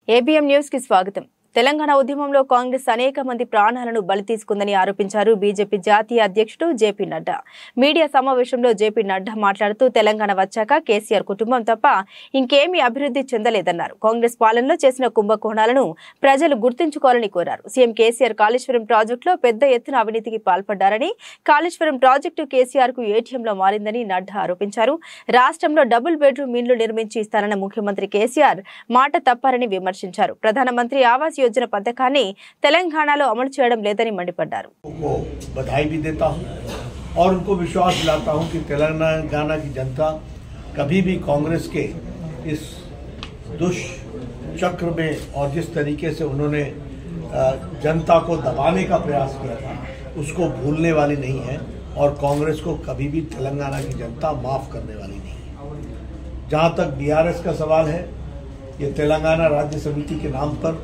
ABM news కి స్వాగతం। తెలంగాణ ఉద్యమంలో కాంగ్రెస్ అనేక మంది ప్రాణాలను బలి తీసుకుందని ఆరోపించారు బీజేపీ జాతీయ అధ్యక్షుడు జేపీ నడ్డా। మీడియా సమావేశంలో జేపీ నడ్డా మాట్లాడుతూ తెలంగాణ వచ్చాక కేసీఆర్ కుటుంబం తప్ప ఇంకేమీ అభివృద్ధి చెందలేదన్నారు। కాంగ్రెస్ పాలనలో చేసిన కుంభకోణాలను ప్రజలు గుర్తుంచుకోవాలని కోరారు। సీఎం కేసీఆర్ కాళేశ్వరం ప్రాజెక్టులో పెద్ద ఎత్తున అవినీతికి పాల్పడ్డారని, కాళేశ్వరం ప్రాజెక్టు కేసీఆర్ కు ఏటీఎంలో మారిందని నడ్డా ఆరోపించారు। రాష్ట్రంలో డబుల్ బెడ్రూమ్ ఇండ్లు నిర్మించి ఇస్తారన్న ముఖ్యమంత్రి కేసీఆర్ మాట తప్పారని విమర్శించారు। ప్రధానమంత్రి ఆవాస్ योजना पथकाన్ని తెలంగాణలో అమలు చేయడం లేదని మండిపడ్డారు। बधाई भी देता हूं और उनको विश्वास दिलाता हूं कि तेलंगाना की जनता कभी भी कांग्रेस के इस दुष्चक्र में और जिस तरीके से उन्होंने जनता को दबाने का प्रयास किया था उसको भूलने वाली नहीं है और कांग्रेस को कभी भी तेलंगाना की जनता माफ करने वाली नहीं है। जहां तक बीआरएस का सवाल है, ये तेलंगाना राज्य समिति के नाम पर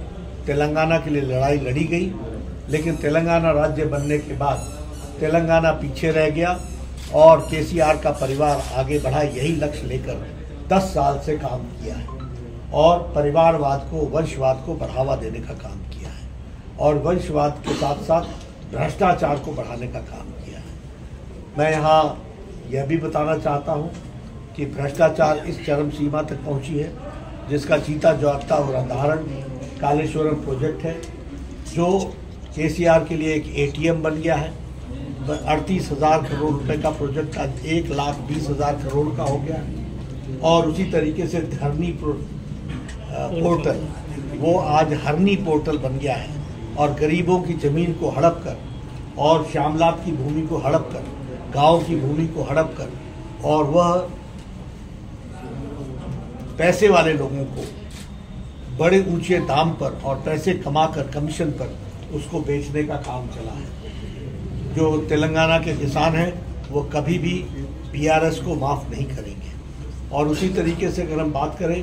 तेलंगाना के लिए लड़ाई लड़ी गई, लेकिन तेलंगाना राज्य बनने के बाद तेलंगाना पीछे रह गया और केसीआर का परिवार आगे बढ़ा। यही लक्ष्य लेकर 10 साल से काम किया है और परिवारवाद को, वंशवाद को बढ़ावा देने का काम किया है और वंशवाद के साथ साथ भ्रष्टाचार को बढ़ाने का काम किया है। मैं यहाँ यह भी बताना चाहता हूँ कि भ्रष्टाचार इस चरम सीमा तक पहुँची है जिसका जीता जागता और उदाहरण कालेश्वरम प्रोजेक्ट है, जो केसीआर के लिए एक एटीएम बन गया है। 38,000 करोड़ रुपए का प्रोजेक्ट आज 1,20,000 करोड़ का हो गया है। और उसी तरीके से धरनी पोर्टल, वो आज हरनी पोर्टल बन गया है और गरीबों की जमीन को हड़प कर और श्यामलात की भूमि को हड़प कर, गाँव की भूमि को हड़प कर और वह पैसे वाले लोगों को बड़े ऊंचे दाम पर और पैसे कमाकर कमीशन पर उसको बेचने का काम चला है। जो तेलंगाना के किसान हैं वो कभी भी बीआरएस को माफ नहीं करेंगे। और उसी तरीके से अगर हम बात करें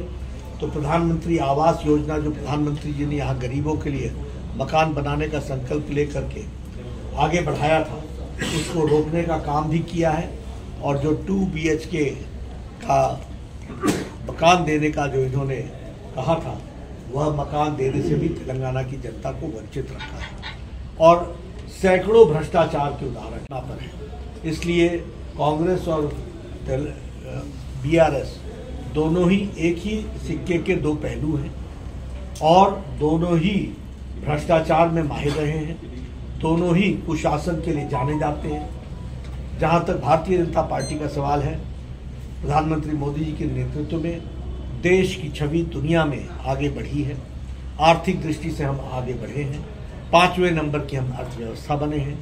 तो प्रधानमंत्री आवास योजना, जो प्रधानमंत्री जी ने यहाँ गरीबों के लिए मकान बनाने का संकल्प लेकर के आगे बढ़ाया था, उसको रोकने का काम भी किया है। और जो 2 BHK का मकान देने का जो इन्होंने कहा था, वह मकान देने से भी तेलंगाना की जनता को वंचित रखा है और सैकड़ों भ्रष्टाचार के उदाहरण यहाँ पर है। इसलिए कांग्रेस और बीआरएस दोनों ही एक ही सिक्के के दो पहलू हैं और दोनों ही भ्रष्टाचार में माहिर रहे हैं, दोनों ही कुशासन के लिए जाने जाते हैं। जहाँ तक भारतीय जनता पार्टी का सवाल है, प्रधानमंत्री मोदी जी के नेतृत्व में देश की छवि दुनिया में आगे बढ़ी है। आर्थिक दृष्टि से हम आगे बढ़े हैं, 5वें नंबर की हम अर्थव्यवस्था बने हैं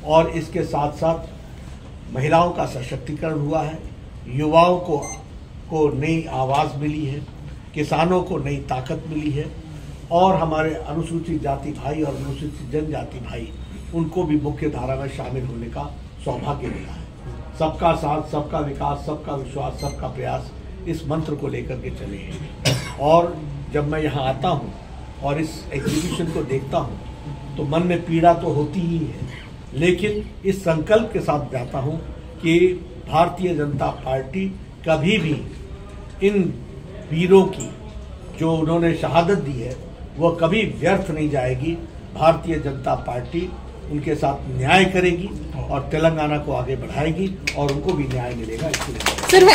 और इसके साथ साथ महिलाओं का सशक्तिकरण हुआ है, युवाओं को नई आवाज़ मिली है, किसानों को नई ताकत मिली है और हमारे अनुसूचित जाति भाई और अनुसूचित जनजाति भाई, उनको भी मुख्य धारा में शामिल होने का सौभाग्य मिला है। सबका साथ, सबका विकास, सबका विश्वास, सबका प्रयास, इस मंत्र को लेकर के चले हैं। और जब मैं यहाँ आता हूँ और इस एग्जीबिशन को देखता हूँ तो मन में पीड़ा तो होती ही है, लेकिन इस संकल्प के साथ जाता हूँ कि भारतीय जनता पार्टी कभी भी इन वीरों की जो उन्होंने शहादत दी है वह कभी व्यर्थ नहीं जाएगी। भारतीय जनता पार्टी उनके साथ न्याय करेगी और तेलंगाना को आगे बढ़ाएगी और उनको भी न्याय मिलेगा। इसके लिए